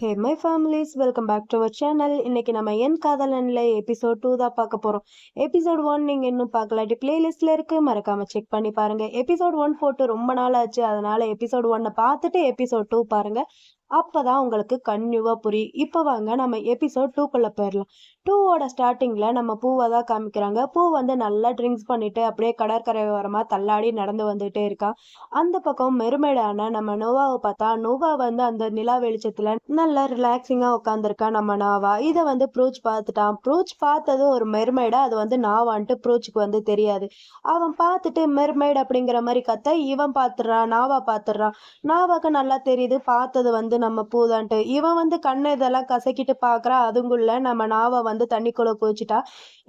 Hey my families, welcome back to our channel. இன்னைக்கு நம்ம என் காதலன்ல episode 2 தான் பார்க்க போறோம். எபிசோட் 1 நீங்க இன்னும் பார்க்கலாட்டி பிளேலிஸ்ட்ல இருக்கு, மறக்காம செக் பண்ணி பாருங்க. எபிசோட் 1 போட்டு ரொம்ப நாள் ஆச்சு, அதனால எபிசோட் 1 பார்த்துட்டு எபிசோட் 2 பாருங்க. அப்பதான் உங்களுக்கு கன்னியூவா புரியும். இப்போ வாங்க நம்ம எபிசோட் 2க்குள்ள போயிடலாம். 2வோட ஸ்டார்டிங்ல நம்ம பூவை தான் காமிக்கிறாங்க. பூ வந்து நல்லா ட்ரிங்க்ஸ் பண்ணிட்டு அப்படியே கடற்கரை ஓரமா தள்ளாடி நடந்து வந்துட்டே இருக்கா. அந்த பக்கம் மெருமேடான நம்ம நோவாவை பார்த்தா, நோவா வந்து அந்த நிலா வெளிச்சத்துல நல்லா ரிலாக்ஸிங்கா உட்காந்துருக்கா. நம்ம நாவா இதை வந்து ப்ரூச் பார்த்துட்டான். ப்ரூச் பார்த்தது ஒரு மெர்மைடா, அது வந்து நாவான்ட்டு ப்ரூச்சுக்கு வந்து தெரியாது. அவன் பார்த்துட்டு மெர்மைட் அப்படிங்கிற மாதிரி கத்த இவன் பார்த்துடுறான், நாவா பார்த்துடுறான். நாவாக்கு நல்லா தெரியுது பார்த்தது வந்து நம்ம பூதான்ட்டு. இவன் வந்து கண்ணை இதெல்லாம் கசக்கிட்டு பாக்குறா. அதுங்குள்ள நம்ம நாவா வந்து தண்ணிக்குள்ள குதிச்சுட்டா.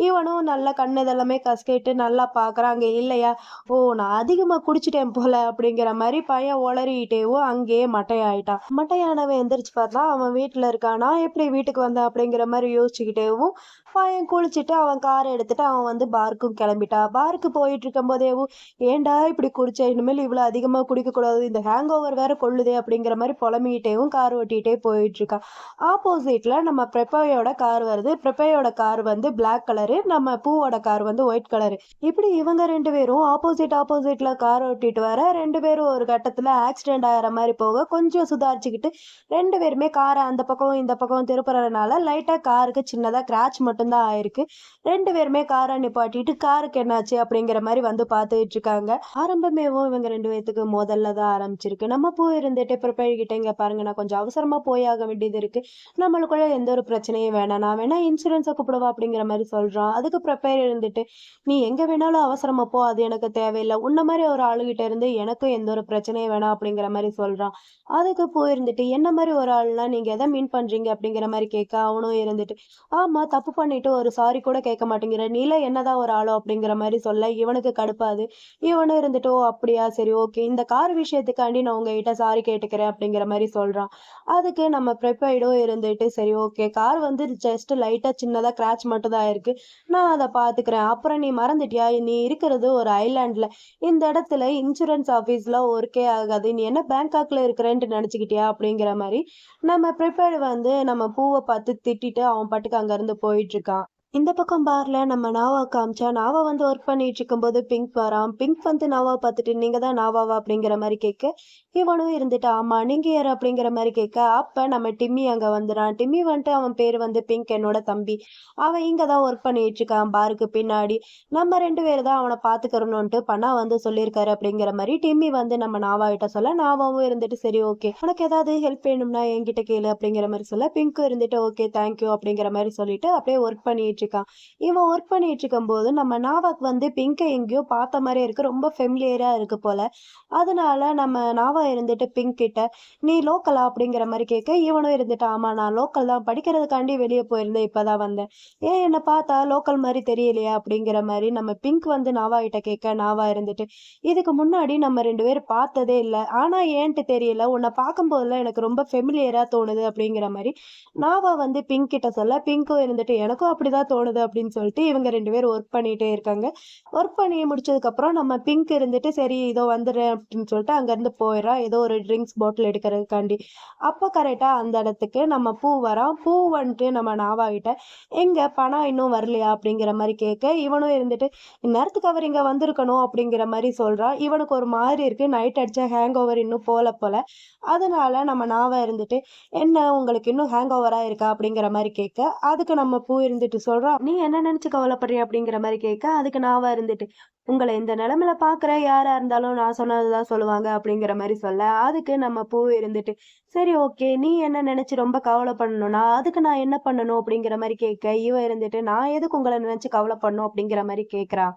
இவனும் நல்லா கண்ணு இதெல்லாமே கசக்கிட்டு நல்லா பாக்குறான். அங்க இல்லையா, ஓ நான் அதிகமா குடிச்சிட்டேன் போல அப்படிங்கிற மாதிரி பையன் உளறிட்டேவும் அங்கேயே மட்டையாயிட்டான். மட்டையானவன் எந்திரிச்சு பார்த்தா அவன் வீட்டுல இருக்கான். நான் எப்படி வீட்டுக்கு வந்தேன் அப்படிங்கிற மாதிரி யோசிச்சுக்கிட்டேவும் பையன் குளிச்சுட்டு அவன் காரை எடுத்துட்டு அவன் வந்து பாருக்கும் கிளம்பிட்டா. பாருக்கு போயிட்டு இருக்கும் போதேவும், ஏன்டா இப்படி குடிச்ச, இனிமேல் இவ்வளவு அதிகமா குடிக்க கூடாது, இந்த ஹேங் ஓவர் வேற கொள்ளுதே அப்படிங்கிற மாதிரி புலம்பிக்கிட்டேவும் கார் ஓட்டிகிட்டே போயிட்டு இருக்கான். ஆப்போசிட்ல நம்ம பிரபையோட கார் வருது. பிரபையோட கார் வந்து பிளாக் கலரு, நம்ம பூவோட கார் வந்து ஒயிட் கலரு. இப்படி இவங்க ரெண்டு பேரும் ஆப்போசிட்ல கார் ஓட்டிட்டு வர ரெண்டு பேரும் ஒரு கட்டத்துல ஆக்சிடென்ட் ஆகிற மாதிரி போக கொஞ்சம் சுதாரிச்சுக்கிட்டு ரெண்டு பேருமே காரை அந்த பக்கம் இந்த பக்கம் திருப்புறதுனால லைட்டா காருக்கு சின்னதா கிராச் மட்டும்தான் ஆயிருக்கு. ரெண்டு பேருமே காரை நிப்பாட்டிட்டு காருக்கு என்னாச்சு அப்படிங்கிற மாதிரி வந்து பார்த்துட்டு இருக்காங்க. ஆரம்பமேவும் இவங்க ரெண்டு பேர்த்துக்கு முதல்ல தான் ஆரம்பிச்சிருக்கு. நம்ம பூ இருந்துட்டு ப்ரிப்பேர் கிட்ட, இங்க பாருங்க நான் கொஞ்சம் அவசரமா போய் ஆக வேண்டியது இருக்கு, நம்மளுக்குள்ள எந்த ஒரு பிரச்சனையும் வேணாம், நான் வேணா இன்சூரன்ஸை கூப்பிடுவா அப்படிங்கிற மாதிரி சொல்றான். அதுக்கு ப்ரிப்பேர் இருந்துட்டு, நீ எங்க வேணாலும் அவசரமா போ, அது எனக்கு தேவையில்லை, உன்ன மாதிரி ஒரு ஆளுகிட்ட இருந்து எனக்கும் எந்த ஒரு பிரச்சனையும் வேணாம் அப்படிங்கிற மாதிரி சொல்றான். அதுக்கு பூ இருந்துட்டு, என்ன மாதிரி ஒரு ஆள்னா நீங்க எதை மீன் பண்றீங்க அப்படிங்கிற மாதிரி கேட்க அவனும் இருந்துட்டு, ஆமா தப்பு பண்ணிட்டு ஒரு சாரி கூட கேட்க மாட்டேங்கிற, நீல என்னதான் ஒரு ஆளோ அப்படிங்கிற மாதிரி சொல்ல இவனுக்கு கடுப்பாது. இவனும் இருந்துட்டு, ஓ அப்படியா சரி ஓகே, இந்த கார் விஷயத்துக்காண்டி நான் உங்ககிட்ட சாரி கேட்டுக்கிறேன் அப்படிங்கிற மாதிரி சொல்றான். அதுக்கு நம்ம ப்ரிப்பைடும் இருந்துட்டு, சரி ஓகே கார் வந்து ஜஸ்ட் லைட்டா சின்னதா கிராச் மட்டும் தான் இருக்கு, நான் அதை பாத்துக்கிறேன். அப்புறம் நீ மறந்துட்டியா, நீ இருக்கிறது ஒரு ஐலாண்ட்ல, இந்த இடத்துல இன்சூரன்ஸ் ஆபீஸ்ல ஒர்க்கே ஆகாது, நீ என்ன பேங்காக்ல இருக்கிறேன்ட்டு நினைச்சுக்கிட்டியா அப்படிங்கிற மாதிரி நம்ம ப்ரிப்பேர்டு வந்து நம்ம பூவை பார்த்து திட்டிட்டு அவன் பாட்டுக்கு அங்க இருந்து போயிட்டு இருக்கான். இந்த பக்கம் பார்ல நம்ம நாவா காமிச்சா, நாவா வந்து ஒர்க் பண்ணிட்டு இருக்கும்போது பிங்க் வரான். பிங்க் வந்து நாவா பார்த்துட்டு, நீங்க தான் நாவாவா அப்படிங்கிற மாதிரி கேட்க இவனும் இருந்துட்டு, ஆமா நீங்க யாரு அப்படிங்கிற மாதிரி கேட்க, அப்ப நம்ம டிம்மி அங்க வந்துடான். டிம்மி வந்துட்டு அவன் பேர் வந்து பிங்க், என்னோட தம்பி, அவன் இங்க தான் ஒர்க் பண்ணிட்டு இருக்கான் பாருக்கு பின்னாடி. நம்ம ரெண்டு பேர் தான் அவனை பாத்துக்கிறோம்னுட்டு பண்ணா வந்து சொல்லியிருக்காரு அப்படிங்கிற மாதிரி டிம்மி வந்து நம்ம நாவா கிட்ட சொல்ல, நாவாவும் இருந்துட்டு சரி ஓகே உனக்கு ஏதாவது ஹெல்ப் வேணும்னா என்கிட்ட கேளு அப்படிங்கிற மாதிரி சொல்ல, பிங்க்கும் இருந்துட்டு ஓகே தேங்க்யூ அப்படிங்கிற மாதிரி சொல்லிட்டு அப்படியே ஒர்க் பண்ணிட்டு இருக்கான். இவன் ஒர்க் பண்ணிட்டு இருக்கும் போது நம்ம நாவாக்கு வந்து பிங்கை எங்கேயோ பார்த்த மாதிரி இருக்கு, ரொம்ப ஃபெமிலியரா இருக்கு போல. அதனால நம்ம நாவா இருந்துட்டு பிங்க் கிட்ட, நீ லோக்கலா அப்படிங்கிற மாதிரி கேட்க இவனும் இருந்துட்டு, ஆமா நான் லோக்கல் தான், படிக்கிறதுக்காண்டி வெளியே போயிருந்தேன், இப்பதான் வந்தேன், ஏன் என்ன பார்த்தா லோக்கல் மாதிரி தெரியலையா அப்படிங்கிற மாதிரி நம்ம பிங்க் வந்து நாவா கிட்ட கேட்க, நாவா இருந்துட்டு, இதுக்கு முன்னாடி நம்ம ரெண்டு பேரும் பார்த்ததே இல்லை, ஆனா ஏன்ட்டு தெரியல, உன்னை பார்க்கும் போதெல்லாம் எனக்கு ரொம்ப ஃபெமிலியரா தோணுது அப்படிங்கிற மாதிரி நாவா வந்து பிங்க் கிட்ட சொல்ல, பிங்க்கும் இருந்துட்டு எனக்கும் அப்படிதான் தோணுது அப்படின்னு சொல்லிட்டு இவங்க ரெண்டு பேரும் ஒர்க் பண்ணிட்டே இருக்காங்க. ஒர்க் பண்ணி முடிச்சதுக்கு அப்புறம் நம்ம பிங்க் இருந்துட்டு சரி இதோ வந்துடுறேன் அப்படின்னு சொல்லிட்டு அங்க இருந்து போயிடுறா, ஏதோ ஒரு ட்ரிங்க்ஸ் பாட்டில் எடுக்கிறதுக்காண்டி. அப்ப கரெக்டா அந்த இடத்துக்கு நம்ம பூ வரான். பூ வந்துட்டு நம்ம நாவா கிட்ட, எங்க பணம் இன்னும் வரலையா அப்படிங்கிற மாதிரி கேட்க இவனும் இருந்துட்டு, இந்நேரத்துக்கு அவர் இங்க வந்திருக்கணும் அப்படிங்கிற மாதிரி சொல்றான். இவனுக்கு ஒரு மாதிரி இருக்கு, நைட் அடிச்ச ஹேங் ஓவர் இன்னும் போல. அதனால நம்ம நாவா இருந்துட்டு, என்ன உங்களுக்கு இன்னும் ஹேங் ஓவரா இருக்கா அப்படிங்கிற மாதிரி கேட்க, அதுக்கு நம்ம பூ இருந்துட்டு சொல்றா, நீ என்ன நினைச்சு கவலைப்படுறிய அப்படிங்கிற மாதிரி கேட்க, அதுக்கு நாவா இருந்துட்டு, உங்களை இந்த நிலைமையில பாக்குற யாரா இருந்தாலும் நான் சொன்னதுதான் சொல்லுவாங்க அப்படிங்கிற மாதிரி சொல்ல, அதுக்கு நம்ம பூ இருந்துட்டு, சரி ஓகே நீ என்ன நினைச்சு ரொம்ப கவலைப்படணும்னா அதுக்கு நான் என்ன பண்ணணும் அப்படிங்கிற மாதிரி கேட்க, இவ இருந்துட்டு நான் எதுக்கு உங்களை நினைச்சு கவலைப்படணும் அப்படிங்கிற மாதிரி கேட்கறா.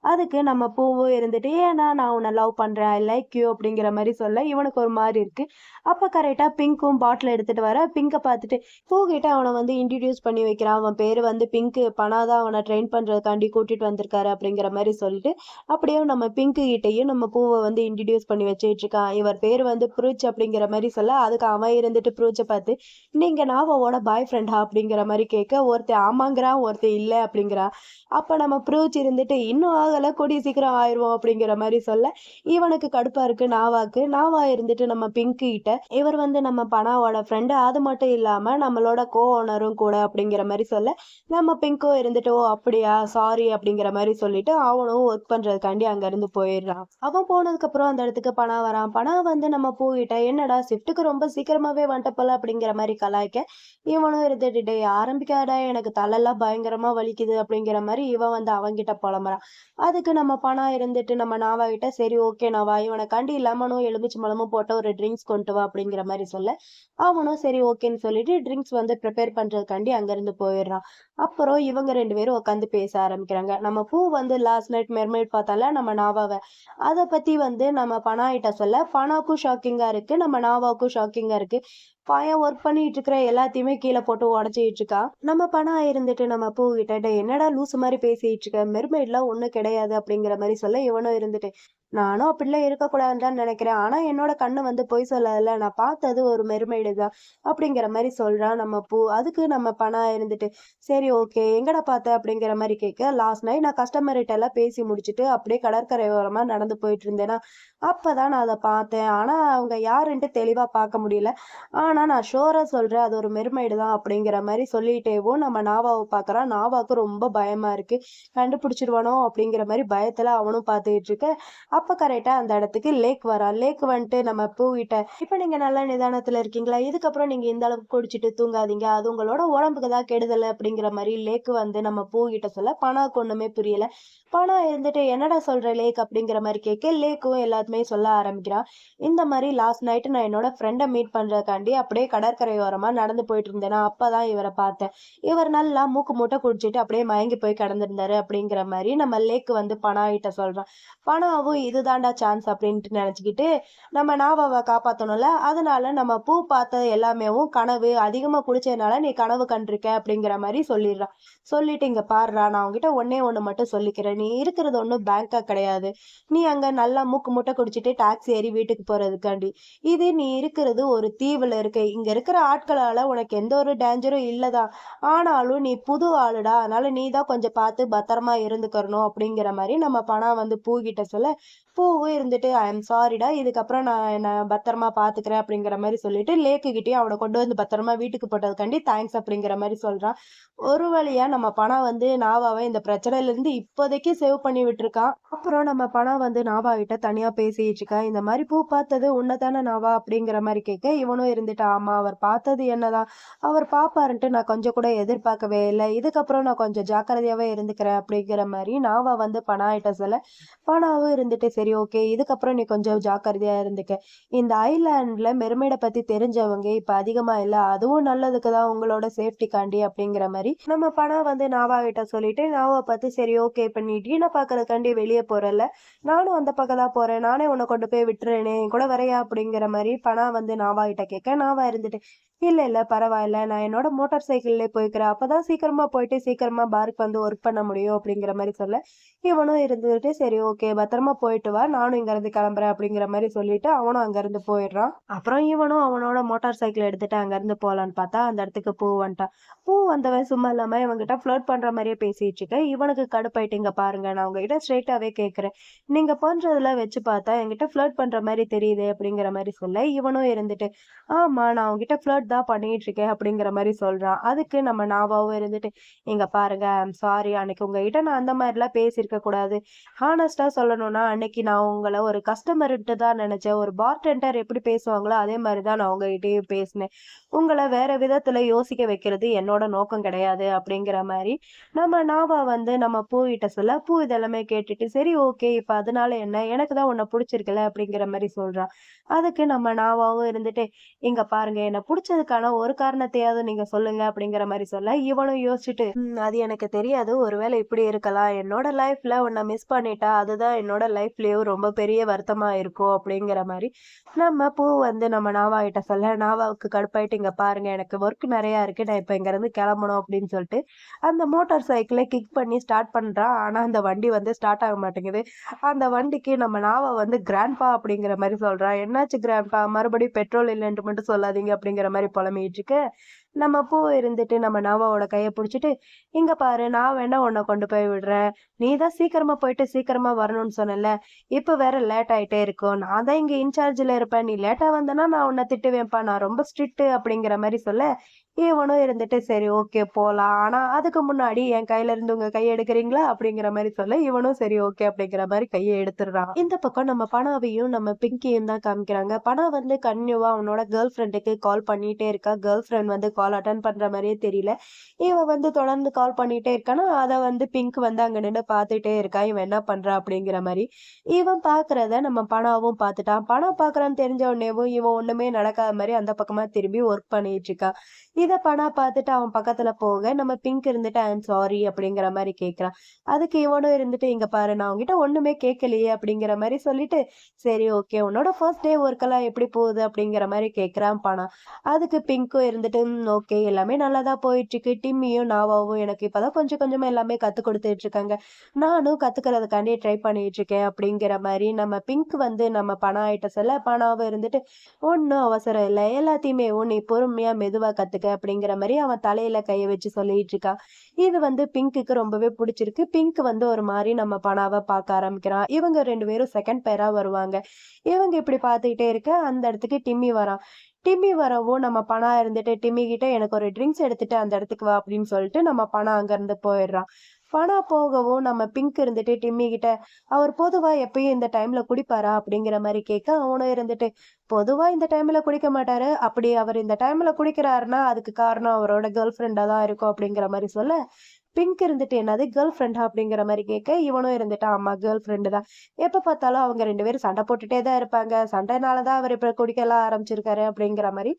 அதுக்கு நம்ம பூவும் இருந்துட்டு, ஏன்னா நான் உன்னை லவ் பண்றேன், ஐ லைக் யூ அப்படிங்கிற மாதிரி சொல்ல இவனுக்கு ஒரு மாதிரி இருக்கு. அப்ப கரெக்டா பிங்க்கும் பாட்டில் எடுத்துட்டு வர, பிங்கை பார்த்துட்டு பூகிட்ட அவனை வந்து இன்ட்ரடியூஸ் பண்ணி வைக்கிறான். அவன் பேரு வந்து பிங்க், பணாதான் அவனை ட்ரெயின் பண்றதுக்காண்டி கூட்டிட்டு வந்திருக்காரு அப்படிங்கிற மாதிரி சொல்லிட்டு அப்படியே நம்ம பிங்கு கிட்டையும் நம்ம பூவை வந்து இன்ட்ரடியூஸ் பண்ணி வச்சுட்டு இருக்கான். இவர் பேர் வந்து ப்ரூச் அப்படிங்கிற மாதிரி சொல்ல, அதுக்கு அவன் இருந்துட்டு ப்ரூச்சை பார்த்து, நீங்க நாவாவோட பாய் ஃப்ரெண்டா அப்படிங்கிற மாதிரி கேட்க, ஒருத்தன் ஆமாங்கிறான் ஒருத்தன் இல்லை அப்படிங்கிறா. அப்ப நம்ம ப்ரூச் இருந்துட்டு, இன்னும் ஆகல, கூடிய சீக்கிரம் ஆயிருவோம் அப்படிங்கிற மாதிரி சொல்ல இவனுக்கு கடுப்பா இருக்கு நாவாக்கு. நாவா இருந்துட்டு நம்ம பிங்க் கிட்ட இவர் வந்து நம்ம பனாவோட ஃப்ரெண்டு, அது மட்டும் இல்லாம நம்மளோட கோ ஓனரும் கூட அப்படிங்கிற மாதிரி சொல்ல நம்ம பிங்க்கும் இருந்துட்டு ஓ அப்படியா சாரி அப்படிங்கிற மாதிரி சொல்லிட்டு அவனும் ஒர்க் பண்றதுக்காண்டி அங்க இருந்து போயிடுறான். அவன் போனதுக்கு அப்புறம் அந்த இடத்துக்கு பனா வரான். பனா வந்து நம்ம பூகிட்ட என்னடா ஷிஃப்ட்டுக்கு ரொம்ப சீக்கிரமாவே வந்துட்ட போல அப்படிங்கிற மாதிரி கலாய்க்க இவனும் இருந்துட்டு டேய் ஆரம்பிக்காடா எனக்கு தலையெல்லாம் பயங்கரமா வலிக்குது அப்படிங்கிற மாதிரி இவன் வந்து அவன்கிட்ட புலம்புறான். அதுக்கு நம்ம பணம் இருந்துட்டு நம்ம நாவா கிட்ட சரி ஓகே நாவா இவனை கண்டி லெமனும் எலுமிச்சை பழமும் போட்ட ஒரு ட்ரிங்க்ஸ் கொண்டு வா அப்படிங்கிற மாதிரி சொல்ல அவனும் சரி ஓகேன்னு சொல்லிட்டு ட்ரிங்க்ஸ் வந்து ப்ரிப்பேர் பண்றதுக்காண்டி அங்கிருந்து போயிடுறான். அப்புறம் இவங்க 2 பேரும் உட்காந்து பேச ஆரம்பிக்கிறாங்க. நம்ம பூ வந்து லாஸ்ட் நைட் மெர்மைட் பார்த்தால நம்ம நாவாவ. அத பத்தி வந்து நம்ம பனாகிட்ட சொல்ல, பனாக்கும் ஷாக்கிங்கா இருக்கு. நம்ம நாவாவுக்கும் ஷாக்கிங்கா இருக்கு. பையன் ஒர்க் பண்ணிட்டு இருக்கிற எல்லாத்தையுமே கீழ போட்டு உடைச்சிட்டு இருக்கான். நம்ம பனா இருந்துட்டு நம்ம பூ கிட்ட "டேய் என்னடா லூசு மாரி பேசிட்டு இருக்க? மெர்மெய்ட்லாம் ஒண்ணும் கிடையாது" அப்படிங்கிற மாரி சொல்ல, இவனும் இருந்துட்டு நானும் அப்படிலாம் இருக்கக்கூடாதுன்னு தான் நினைக்கிறேன். ஆனா என்னோட கண்ணு வந்து பொய் சொல்லாதுல்ல. நான் பார்த்தது ஒரு மெர்மெய்டு தான். அப்படிங்கிற மாரி சொல்றான் நம்ம பூ. அதுக்கு நம்ம பனா இருந்துட்டு, சரி ஓகே. எங்கடா பார்த்த? அப்படிங்கிற மாரி கேட்க, லாஸ்ட் நைட் நான் கஸ்டமர்ட்ட எல்லாம் பேசி முடிச்சுட்டு அப்படியே கடற்கரை ஓரமா நடந்து போயிட்டு இருந்தேனா, அப்பதான் நான் அத பார்த்தேன். ஆனா அவங்க யாருன்ட்டு தெளிவா பார்க்க முடியல. ஆனா நான் ஷூரா சொல்றேன். அது ஒரு மெர்மெய்டு தான் அப்படிங்கிற மாரி சொல்லிட்டேவும் நம்ம நாவாவ பார்க்குறான். நாவாக்கு ரொம்ப பயமா இருக்கு. கண்டுபிடிச்சிருவானோ அப்படிங்கிற மாரி பயத்துல அவனும் பார்த்துக்கிட்டு இருக்க. அப்ப கரெக்ட்டா அந்த இடத்துக்கு லேக் வரான். லேக் வந்துட்டு நம்ம பூவிட்ட, "இப்ப நீங்க நல்ல நிதானத்துல இருக்கீங்களா? இதுக்கப்புறம் நீங்க இந்த அளவுக்கு குடிச்சிட்டு தூங்காதீங்க. அது உங்களோட உடம்புக்கு தான் கெடுதல்." அப்படிங்கிற மாரி லேக் வந்து நம்ம பூகிட்ட சொல்ல, பனாக்கு ஒண்ணுமே புரியல. பனா இருந்துட்டு, "என்னடா சொல்ற லேக்?" அப்படிங்கிற மாரி கேட்க, லேக்கும் எல்லாத்துமே சொல்ல ஆரம்பிக்கிறான். இந்த மாரி லாஸ்ட் நைட் நான் என்னோட ஃப்ரெண்ட மீட் பண்றதுக்காண்டி அப்படியே கடற்கரை ஓரமா நடந்து போயிட்டு இருந்தேனா, அப்பதான் இவர பார்த்தேன். இவர் நல்லா மூக்கு மூட்ட குடிச்சிட்டு அப்படியே மயங்கி போய் கிடந்திருந்தாரு அப்படிங்கிற மாரி நம்ம லேக் வந்து பனா கிட்ட சொல்றான். பனாவும் இதுதான்டா சான்ஸ் அப்படின்ட்டு நினைச்சுக்கிட்டு நம்ம நாவாவ காப்பாத்தணும்ல. அதனால நம்ம பூ பார்த்தது எல்லாமேவும் கனவு. அதிகமா குடிச்சதுனால நீ கனவு கண்டிருக்க அப்படிங்கிற மாரி சொல்லிடுறான். சொல்லிட்டு இங்க பாருடா நான் உன்கிட்ட ஒண்ணே ஒண்ணு மட்டும் சொல்லிக்கிறேன். நீ இருக்கிறது ஒண்ணும் பேங்காக் கிடையாது. நீ அங்க நல்லா மூக்கு முட்ட குடிச்சிட்டு டாக்ஸி ஏறி வீட்டுக்கு போறதுக்காண்டி. இது நீ இருக்கிறது ஒரு தீவுல இருக்க. இங்க இருக்கிற ஆட்களால உனக்கு எந்த ஒரு டேஞ்சரும் இல்லதான். ஆனாலும் நீ புது ஆளுடா. அதனால நீ தான் கொஞ்சம் பார்த்து பத்திரமா இருந்துக்கறணும் அப்படிங்கிற மாரி நம்ம பனா வந்து பூகிட்ட சொல்ல, பூவும் இருந்துட்டு ஐ அம் சாரிடா. இதுக்கப்புறம் நான் என்ன பத்திரமா பார்த்துக்கிறேன் அப்படிங்கிற மாரி சொல்லிட்டு லேக்கு கிட்டயும் அவன கொண்டு வந்து பத்திரமா வீட்டுக்கு போட்டதுக்காண்டி தேங்க்ஸ் அப்படிங்கிற மாரி சொல்றான். ஒரு வழியா நம்ம பனா வந்து நாவாவ இந்த பிரச்சனையில இருந்து இப்போதைக்கு சேவ் பண்ணி விட்டுருக்கான். அப்புறம் நம்ம பனா வந்து நாவா கிட்ட தனியா பேசிட்டு இருக்கா. இந்த மாரி பூ பார்த்தது உன்னதான நாவா அப்படிங்கிற மாரி கேட்க, இவனும் இருந்துட்டு ஆமா அவர் பார்த்தது என்னதான். அவர் பாப்பாருன்ட்டு நான் கொஞ்சம் கூட எதிர்பார்க்கவே இல்ல. இதுக்கப்புறம் நான் கொஞ்சம் ஜாக்கிரதையாவே இருந்துக்கிறேன் அப்படிங்கிற மாரி நாவா வந்து பனா கிட்ட சொல்ல, பனாவும் இருந்துட்டு சரி ஓகே. இதுக்கப்புறம் நீ கொஞ்சம் ஜாக்கிரதையா இருந்துக்க. இந்த ஐலேண்ட்ல மெர்மெய்ட பத்தி தெரிஞ்சவங்க இப்ப அதிகமா இல்ல. அதுவும் நல்லதுக்கு தான் உங்களோட சேஃப்டிக்காண்டி அப்படிங்கிற மாரி நம்ம பனா வந்து நாவா கிட்ட சொல்லிட்டு, நாவ பார்த்து சரி ஓகே. இப்ப நீ டீன பார்க்கறதுக்காண்டி வெளிய போறல்ல. நானும் அந்த பக்கம் தான் போறேன். நானே உன்ன கொண்டு போய் விட்டுறேனே! என் கூட வர்றியா? அப்படிங்கிற மாரி பனா வந்து நாவா கிட்ட கேட்க, நாவா இருந்துட்டு, இல்ல, இல்ல பரவாயில்ல. நான் என்னோட மோட்டார் சைக்கிள்லயே போய்க்கிறேன். அப்பதான் சீக்கிரமா போயிட்டு சீக்கிரமா பாருக்கு வந்து ஒர்க் பண்ண முடியும் அப்படிங்கிற மாரி சொல்ல, இவனும் இருந்துட்டு சரி ஓகே. பத்திரமா போயிட்டு வா. நானும் இங்க இருந்து கிளம்புறேன் அப்படிங்கிற மாரி சொல்லிட்டு அவனும் அங்க இருந்து போயிடுறான். அப்புறம் இவனும் அவனோட மோட்டார் சைக்கிள் எடுத்துட்டு அங்க இருந்து போலான்னு பார்த்தா, அந்த இடத்துக்கு பூ வந்துட்டான். பூ வந்தவன் சும்மா இல்லாம இவன்கிட்ட ஃப்ளர்ட் பண்ற மாரியே பேசிட்டு இருக்க. இவனுக்கு கடுப்பாயிட்டு இங்க பாருங்க. நான் உங்ககிட்ட ஸ்ட்ரெயிட்டாவே கேட்கிறேன். நீங்க பண்றதெல்லாம் வச்சு பார்த்தா என்கிட்ட ஃப்ளர்ட் பண்ற மாரி தெரியுதே அப்படிங்கிற மாரி சொல்ல, இவனும் இருந்துட்டு, ஆமா நான் உன்கிட்ட ஃப்ளர்ட் தான் பண்ணிட்டு இருக்கேன் அப்படிங்கிற மாரி சொல்றான். அதுக்கு நம்ம நாவாவும் இருந்துட்டு, இங்க பாருங்க ஐ அம் சாரி. அன்னைக்கு உங்ககிட்ட நான் அந்த மாரிலாம் பேசியிருக்க கூடாது. ஹானஸ்ட்டா சொல்லணும்னா, அன்னைக்கு நான் உங்கள ஒரு கஸ்டமர்ன்ட்டு தான் நெனச்சேன். ஒரு பார்டெண்டர் எப்படி பேசுவாங்களோ, அதே மாரி தான் நான் உங்ககிட்டயும் பேசினேன். உங்கள வேற விதத்துல யோசிக்க வைக்கிறது என்னோட நோக்கம் கிடையாது அப்படிங்கிற மாரி, நம்ம நாவா வந்து நம்ம பூவிட்ட சொல்ல, பூ இதெல்லாமே கேட்டுட்டு, சரி ஓகே. இப்ப அதனால என்ன? எனக்கு தான் உன்ன புடிச்சிருக்குல்ல அப்படிங்கிற மாரி சொல்றா. அதுக்கு நம்ம நாவாவும் இருந்துட்டு, இங்க பாருங்க என்ன புடிச்சதுக்கான ஒரு காரணத்தையாவது நீங்க சொல்லுங்க அப்படிங்கிற மாரி சொல்ல, இவனும் யோசிச்சுட்டு, அது எனக்கு தெரியாது. ஒருவேளை இப்படி இருக்கலாம். என்னோட லைஃப்ல உன்ன மிஸ் பண்ணிட்டா, அதுதான் என்னோட லைஃப்லயும் ரொம்ப பெரிய வருத்தமா இருக்கும் அப்படிங்கிற மாரி, நம்ம பூ வந்து நம்ம நாவா கிட்ட சொல்ல, நாவாவுக்கு கடுப்பாயிட்டு, இங்க பாருங்க எனக்கு ஒர்க் நெறையா இருக்கு. நான் இப்ப இங்கருந்து கெளம்பணும் அப்படின்னு சொல்லிட்டு, அந்த மோட்டார் சைக்கிள கிக் பண்ணி ஸ்டார்ட் பண்றான். ஆனா அந்த வண்டி வந்து ஸ்டார்ட் ஆக மாட்டேங்குது. அந்த வண்டிக்கு நம்ம நாவா வந்து கிராண்ட்பா அப்படிங்கிற மாரி சொல்றா. என்னாச்சு கிராண்ட்பா? மறுபடியும் பெட்ரோல் இல்லன்ட்டு மட்டும் சொல்லாதீங்க அப்படிங்கிற மாரி பொலம்பிட்டு இருக்கு. நம்ம பூ இருந்துட்டு நம்ம நவாவோட கைய புடிச்சுட்டு, "இங்க பாரு நான் வேணா உன்ன கொண்டு போய் விடுறேன். நீ தான் சீக்கிரமா போயிட்டு சீக்கிரமா வரணும்னு சொன்னல்ல. இப்ப வேற லேட் ஆயிட்டே இருக்கும். நான் தான் இங்க இன்சார்ஜ்ல இருப்பேன். நீ லேட்டா வந்தன்னா நான் உன்ன திட்டுவேன்ப்பா. நான் ரொம்ப ஸ்ட்ரிக்ட்" அப்படிங்கிற மாரி சொல்ல, இவனும் இருந்துட்டு சரி ஓகே போலாம். ஆனா அதுக்கு முன்னாடி என் கையில இருந்து உங்க கைய எடுக்குறீங்களா? அப்படிங்கிற மாரி சொல்ல, இவனும் சரி ஓகே அப்படிங்கிற மாரி கைய எடுத்துடுறான். இந்த பக்கம் நம்ம பனாவையும், நம்ம பிங்கியும் தான் காமிக்கிறாங்க. பனா வந்து கன்டினியூவா அவனோட கேர்ள் ஃப்ரெண்டுக்கு கால் பண்ணிட்டே இருக்கா. கேர்ள் ஃப்ரெண்ட் வந்து கால் அட்டெண்ட் பண்ற மாரியே தெரியல. இவன் வந்து தொடர்ந்து கால் பண்ணிட்டே இருக்கானா, அத வந்து பிங்க் வந்து அங்க நின்னு பார்த்துட்டே இருக்கா. இவன் என்ன பண்றான் அப்படிங்கிற மாரி. இவன் பார்க்கிறத நம்ம பனாவும் பார்த்துட்டான். பனா பார்க்குறான்னு தெரிஞ்ச உடனேவும் இவன் ஒண்ணுமே நடக்காத மாரி அந்த பக்கமா திரும்பி ஒர்க் பண்ணிட்டு இருக்கான். இத பனா பார்த்துட்டு அவன் பக்கத்துல போக, நம்ம பிங்க் இருந்துட்டு ஐ அம் சாரி அப்படிங்கிற மாரி கேட்கிறான். அதுக்கு இவனும் இருந்துட்டு, "இங்க பாரு நான் உன்கிட்ட ஒண்ணுமே கேட்கலையே" அப்படிங்கிற மாரி சொல்லிட்டு, "சரி ஓகே உன்னோட ஃபர்ஸ்ட் டே ஒர்க் எல்லாம் எப்படி போகுது?" அப்படிங்கிற மாரி கேட்கிறான் பனா. அதுக்கு பிங்க்கும் இருந்துட்டு, ஓகே எல்லாமே நல்லா தான் போயிட்டுருக்கு. டிம்மியும், நாவாவும் எனக்கு இப்பதான் கொஞ்சம் கொஞ்சமா எல்லாமே கத்துக் குடுத்துட்டு இருக்காங்க. நானும் கத்துக்கிறதுக்காண்டி ட்ரை பண்ணிட்டு இருக்கேன்." அப்படிங்கிற மாரி நம்ம பிங்க் வந்து நம்ம பனா கிட்ட சொல்ல, பனாவும் இருந்துட்டு, "ஒண்ணும் அவசரம் இல்ல. எல்லாத்தையுமே நீ பொறுமையா மெதுவா கத்துக்க." அப்படிங்கிற மாரி அவன் தலையில கைய வச்சு சொல்லிட்டு இருக்கான். இது வந்து பிங்க்குக்கு ரொம்பவே புடிச்சிருக்கு. பிங்க் வந்து ஒரு மாரி நம்ம பனாவ பார்க்க ஆரம்பிக்கிறான். இவங்க 2 பேரும் செகண்ட் பேரா வருவாங்க. இவங்க இப்படி பார்த்துக்கிட்டே இருக்க, அந்த இடத்துக்கு டிம்மி வரான். டிம்மி வரவும் நம்ம பனா இருந்துட்டு, டிம்மி கிட்ட "எனக்கு ஒரு ட்ரிங்க்ஸ் எடுத்துட்டு அந்த இடத்துக்கு வா" அப்படின்னு சொல்லிட்டு நம்ம பனா அங்கருந்து போயிடுறான். பனா போகவும் நம்ம பிங்க் இருந்துட்டு டிம்மி கிட்ட, "அவர் பொதுவா எப்பயும் இந்த டைம்ல குடிப்பாரா?" அப்படிங்கிற மாரி கேட்க, அவனும் இருந்துட்டு, "பொதுவா இந்த டைம்ல குடிக்க மாட்டாரு. அப்படி அவர் இந்த டைம்ல குடிக்கிறாருன்னா, அதுக்கு காரணம் அவரோட கேர்ள் ஃப்ரெண்டா தான் இருக்கும்." அப்படிங்கிற மாரி சொல்ல, பிங்க் இருந்துட்டு, "என்னது கேர்ள் ஃப்ரெண்டா?" அப்படிங்கிற மாரி கேட்க, இவனும் இருந்துட்டு, "ஆமா கேர்ள் ஃப்ரெண்டு தான். எப்ப பார்த்தாலும் அவங்க 2 பேரும் சண்டை போட்டுட்டே தான் இருப்பாங்க. சண்டைனால தான் அவர் இப்ப குடிக்கலாம் ஆரம்பிச்சிருக்காரு." அப்படிங்கிற மாரி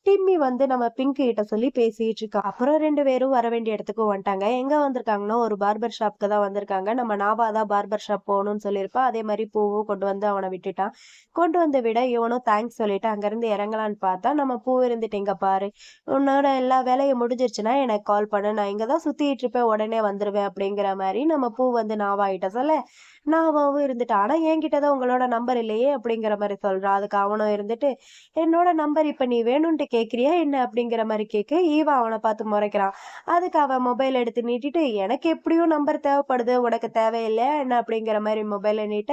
டிம்மி வந்து நம்ம பிங்க் கிட்ட சொல்லி பேசிட்டு இருக்கா. அப்புறம் 2 பேரும் வர வேண்டிய இடத்துக்கு வந்துட்டாங்க. எங்க வந்திருக்காங்கன்னா, ஒரு பார்பர் ஷாப்க்கு தான் வந்திருக்காங்க. நம்ம நாபா தான் பார்பர் ஷாப் போகணும்னு சொல்லியிருப்பா. அதே மாரி பூவும் கொண்டு வந்து அவன விட்டுட்டான். கொண்டு வந்து விட இவனும் தேங்க்ஸ் சொல்லிட்டு அங்கருந்து இறங்கலான்னு பார்த்தா, நம்ம பூ இருந்துட்டு, "இங்க பாரு, உன்னோட எல்லா வேலையும் முடிஞ்சிருச்சுன்னா எனக்கு கால் பண்ணு. நான் இங்க தான் சுத்திட்டு இருப்பேன். உடனே வந்துருவேன்." அப்படிங்கிற மாரி நம்ம பூ வந்து நாவா கிட்ட சொல்ல, நாவாவும் இருந்துட்டு, "ஆனா என்கிட்ட தான் உங்களோட நம்பர் இல்லையே." அப்படிங்கிற மாரி சொல்றான். அதுக்கு அவனும் இருந்துட்டு, "என்னோட நம்பர் இப்ப நீ வேணும்ன்ட்டு கேட்கிறியா என்ன?" அப்படிங்கிற மாரி கேட்க, இவன் அவன பார்த்து முறைக்கிறான். அதுக்கு அவன் மொபைல் எடுத்து நீட்டிட்டு, "எனக்கு எப்படியும் நம்பர் தேவைப்படுது. உனக்கு தேவையில்லையா என்ன?" அப்படிங்கிற மாரி மொபைல நீட்ட,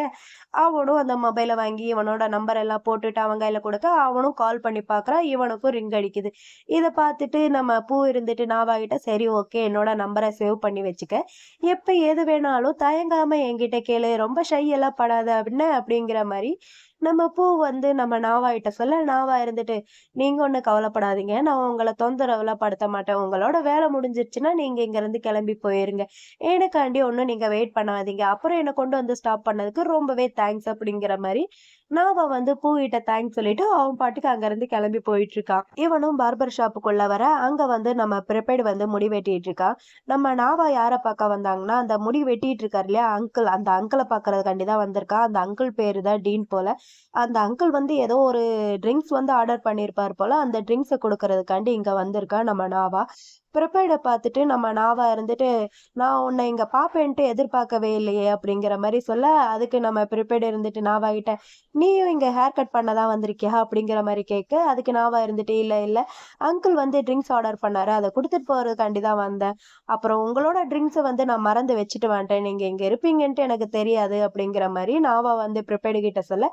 அவனும் அந்த மொபைல வாங்கி இவனோட நம்பர் எல்லாம் போட்டுட்டு அவன் கையில குடுக்க, அவனும் கால் பண்ணி பார்க்குறான். இவனுக்கும் ரிங் அடிக்குது. இத பார்த்துட்டு நம்ம பூ இருந்துட்டு நாவா கிட்ட, "சரி ஓகே என்னோட நம்பர சேவ் பண்ணி வச்சுக்க. எப்ப எது வேணாலும் தயங்காம என்கிட்ட கேளு. ரொம்ப ஷை எல்லாம் படாத." அப்படின்னு அப்படிங்கிற மாரி நம்ம பூ வந்து நம்ம நாவா கிட்ட சொல்ல, நாவா இருந்துட்டு, "நீங்க ஒண்ணும் கவலைப்படாதீங்க. நான் உங்கள தொந்தரவுலாம் படுத்த மாட்டேன். உங்களோட வேலை முடிஞ்சிருச்சுன்னா, நீங்க இங்கருந்து கிளம்பி போயிருங்க. எனக்காண்டி ஒண்ணும் நீங்க வெயிட் பண்ணாதீங்க. அப்புறம் என்ன கொண்டு வந்து ஸ்டாப் பண்ணதுக்கு ரொம்பவே தேங்க்ஸ்." அப்படிங்கிற மாரி நாவா வந்து பூவிட்ட தேங்க்ஸ் சொல்லிட்டு, அவன் பாட்டுக்கு அங்கருந்து கிளம்பி போயிட்டுருக்கான். இவனும் பார்பர் ஷாப்புக்குள்ள வர, அங்க வந்து நம்ம ப்ரிபேர்டு வந்து முடி வெட்டிட்டு இருக்கான். நம்ம நாவா யார பாக்க வந்தாங்கன்னா, அந்த முடி வெட்டிட்டு இருக்காரு இல்லையா அங்கிள், அந்த அங்கிள பாக்குறதுக்காண்டி தான் வந்திருக்கான். அந்த அங்கிள் பேரு தான் டீன் போல. அந்த அங்கிள் வந்து ஏதோ ஒரு ட்ரிங்க்ஸ் வந்து ஆர்டர் பண்ணியிருப்பார் போல. அந்த ட்ரிங்க்ஸ குடுக்கறதுக்காண்டி இங்க வந்திருக்கா நம்ம நாவா. ப்ரிபேர்ட பார்த்துட்டு நம்ம நாவா இருந்துட்டு, "நான் உன்ன இங்க பாப்பேன்ட்டு எதிர்பார்க்கவே இல்லையே." அப்படிங்கிற மாரி சொல்ல, அதுக்கு நம்ம ப்ரிபேர்டு இருந்துட்டு நாவா கிட்ட, "நீயும் இங்க ஹேர் கட் பண்ண தான் வந்திருக்கியா?" அப்படிங்கிற மாரி கேட்க, அதுக்கு நாவா இருந்துட்டு, "இல்ல, இல்ல. அங்கிள் வந்து ட்ரிங்க்ஸ் ஆர்டர் பண்ணாரு. அத குடுத்துட்டு போறதுக்காண்டி தான் வந்தேன். அப்புறம் உங்களோட ட்ரிங்க்ஸ வந்து நான் மறந்து வச்சுட்டு வந்துட்டேன். நீங்க இங்க இருப்பீங்கன்ட்டு எனக்கு தெரியாது." அப்படிங்கிற மாரி நாவா வந்து ப்ரிபேர்டு கிட்ட சொல்ல,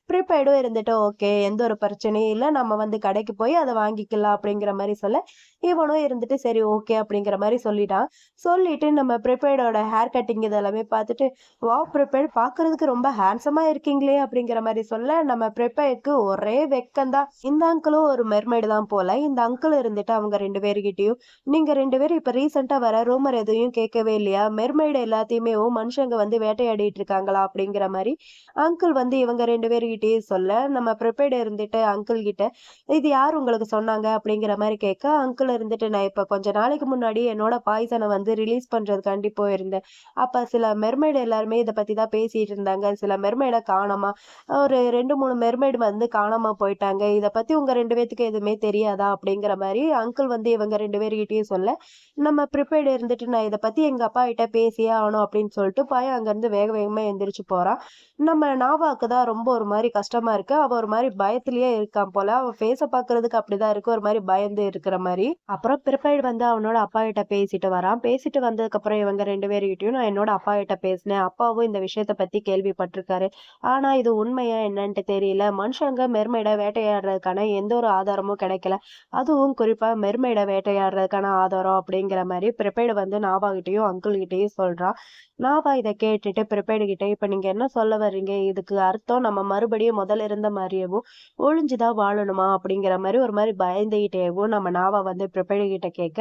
ப்ரிபேர்டும் இருந்துட்டு, "ஓகே எந்த ஒரு பிரச்சனையும் இல்ல. நம்ம வந்து கடைக்கு போய் அத வாங்கிக்கலாம்." அப்படிங்கிற மாரி சொல்ல, இவனும் இருந்துட்டு, "சரி ஓகே." அப்படிங்கிற மாரி சொல்லிட்டான். சொல்லிட்டு நம்ம ப்ரிபேர்டோட ஹேர் கட்டிங் இதெல்லாமே பார்த்துட்டு, "வாவ்! ப்ரிபேர்ட் பார்க்கறதுக்கு ரொம்ப ஹேண்ட்ஸமா இருக்கீங்களே." அப்படிங்கிற மாரி சொல்ல, நம்ம ப்ரிபேர்ட்க்கு ஒரே வெக்கம் தான். இந்த அங்கிளும் ஒரு மெர்மைடு தான் போல. இந்த அங்கிள் இருந்துட்டு அவங்க 2 பேர்கிட்டயும், "நீங்க 2 பேரும் இப்ப ரீசென்ட்டா வர ரூமர் எதையும் கேட்கவே இல்லையா? மெர்மைடு எல்லாத்தையுமே மனுஷங்க வந்து வேட்டையாடிட்டு இருக்காங்களா?" அப்படிங்கிற மாரி அங்கிள் வந்து இவங்க 2 பேர்கிட்டயும் சொல்ல, நம்ம ப்ரிபேர்டு இருந்துட்டு அங்கிள் கிட்ட, "இது யார் உங்களுக்கு சொன்னாங்க?" அப்படிங்கிற மாரி கேட்க, அங்கிள் இருந்துட்டு, "நான் இப்ப கொஞ்ச கொஞ்ச நாளைக்கு முன்னாடி என்னோட பாய்சனை வந்து ரிலீஸ் பண்றதுக்காண்டி போயிருந்தேன். அப்ப சில மெர்மெய்டு எல்லாருமே இத பத்தி தான் பேசிட்டு இருந்தாங்க. சில மெர்மெய்ட காணோமா, ஒரு 2, 3 மெர்மெய்டு வந்து காணாம போயிட்டாங்க. இத பத்தி உங்க 2 பேத்துக்கு எதுவுமே தெரியாதா? அப்படிங்கிற மாரி அங்கிள் வந்து இவங்க 2 பேர்கிட்டயும் சொல்ல, நம்ம ப்ரிபேர்டு இருந்துட்டு நான் இத பத்தி எங்க அப்பாகிட்ட பேசியே ஆகணும் அப்படின்னு சொல்லிட்டு பையன் அங்கருந்து வேக வேகமா எந்திரிச்சு போறான். நம்ம நாவாக்கு தான் ரொம்ப ஒரு மாரி கஷ்டமா இருக்கு. அவ ஒரு மாரி பயத்திலேயே இருக்கான் போல. அவன் ஃபேஸ பாக்குறதுக்கு அப்படிதான் இருக்கு. ஒரு மாரி பயந்து இருக்கிற மாரி. அப்புறம் ப்ரிபேர்டு வந்து அவனோட அப்பாகிட்ட பேசிட்டு வரான். பேசிட்டு வந்ததுக்கப்புறம் இவங்க 2 பேர்கிட்டயும் நான் என்னோட அப்பாகிட்ட பேசினேன். அப்பாவும் இந்த விஷயத்த பத்தி கேள்விப்பட்டிருக்காரு. ஆனா இது உண்மையா என்னன்ட்டு தெரியல. மனுஷங்க மெர்மைட வேட்டையாடுறதுக்கான எந்த ஒரு ஆதாரமும் கிடைக்கல. அதுவும் குறிப்பா மெர்மைட வேட்டையாடுறதுக்கான ஆதாரம் அப்படிங்கிற மாரி ப்ரிபேர்டு வந்து நாபா கிட்டயும், அங்கிள் கிட்டயும் சொல்றான். நாபா இத கேட்டுட்டு ப்ரிபேர்டு கிட்ட, "இப்ப நீங்க என்ன சொல்ல வர்றீங்க? இதுக்கு அர்த்தம் நம்ம மறுபடியும் முதல்ல இருந்த மாரியேவும் ஒளிஞ்சு தான் வாழணுமா?" அப்படிங்கிற மாரி ஒரு மாரி பயந்துகிட்டேவும் நம்ம நாவா வந்து ப்ரிபேர்டு கிட்ட கேட்க,